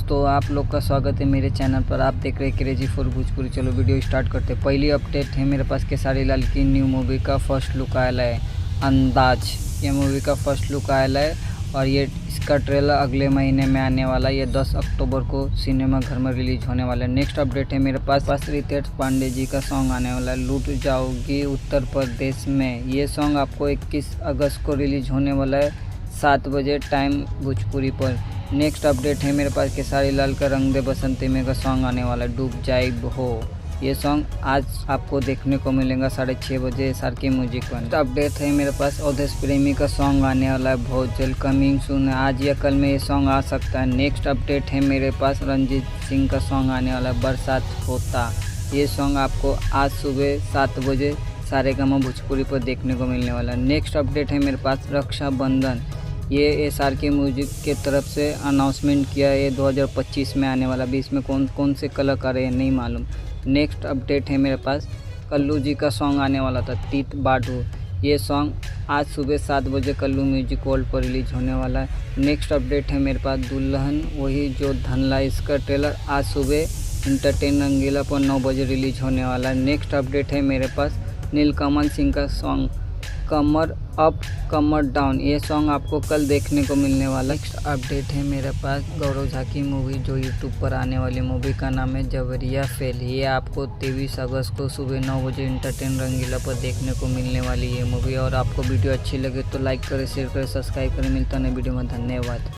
दोस्तों, आप लोग का स्वागत है मेरे चैनल पर। आप देख रहे हैं क्रेजी फॉर भोजपुरी। चलो वीडियो स्टार्ट करते हैं। पहली अपडेट है मेरे पास खेसारी लाल की न्यू मूवी का फर्स्ट लुक आया है, अंदाज। ये मूवी का फर्स्ट लुक आया है और ये इसका ट्रेलर अगले महीने में आने वाला है। ये 10 अक्टूबर को सिनेमा घर में रिलीज होने वाला है। नेक्स्ट अपडेट है मेरे पास रितेश पांडे जी का सॉन्ग आने वाला है, लूट जाओगी उत्तर प्रदेश में। ये सॉन्ग आपको 21 अगस्त को रिलीज होने वाला है 7 बजे टाइम भोजपुरी पर। नेक्स्ट अपडेट है मेरे पास खेसारी लाल का रंग दे बसंती में का सॉन्ग आने वाला है, डूब जाइब हो। ये सॉन्ग आज आपको देखने को मिलेगा 6:30 बजे SR के म्यूजिक पर। नेक्स्ट अपडेट है मेरे पास अवधेश प्रेमी का सॉन्ग आने वाला है, बहुत जल्द कमिंग सून। आज या कल में ये सॉन्ग आ सकता है। नेक्स्ट अपडेट है मेरे पास रंजीत सिंह का सॉन्ग आने वाला है, बरसात होता। ये सॉन्ग आपको आज सुबह 7 बजे सारेगामा भोजपुरी पर देखने को मिलने वाला है। नेक्स्ट अपडेट है मेरे पास रक्षाबंधन। ये SR के म्यूजिक के तरफ से अनाउंसमेंट किया है, 2025 में आने वाला। भी इसमें कौन से कलाकार है नहीं मालूम। नेक्स्ट अपडेट है मेरे पास कल्लू जी का सॉन्ग आने वाला था, तीत बाडू। ये सॉन्ग आज सुबह 7 बजे कल्लू म्यूजिक वर्ल्ड पर रिलीज होने वाला है। नेक्स्ट अपडेट है मेरे पास दुल्हन वही जो धनला। इसका ट्रेलर आज सुबह इंटरटेन रंगीला पर 9 बजे रिलीज होने वाला है। नेक्स्ट अपडेट है मेरे पास नीलकमल सिंह का सॉन्ग कमर अप कमर डाउन। ये सॉन्ग आपको कल देखने को मिलने वाला। नेक्स्ट अपडेट है मेरे पास गौरव झा की मूवी जो यूट्यूब पर आने वाली मूवी का नाम है जबरिया फेल। ये आपको 23 अगस्त को सुबह 9 बजे इंटरटेन रंगीला पर देखने को मिलने वाली ये मूवी। और आपको वीडियो अच्छी लगे तो लाइक करें, शेयर करें, सब्सक्राइब करें। मिलता है वीडियो में। धन्यवाद।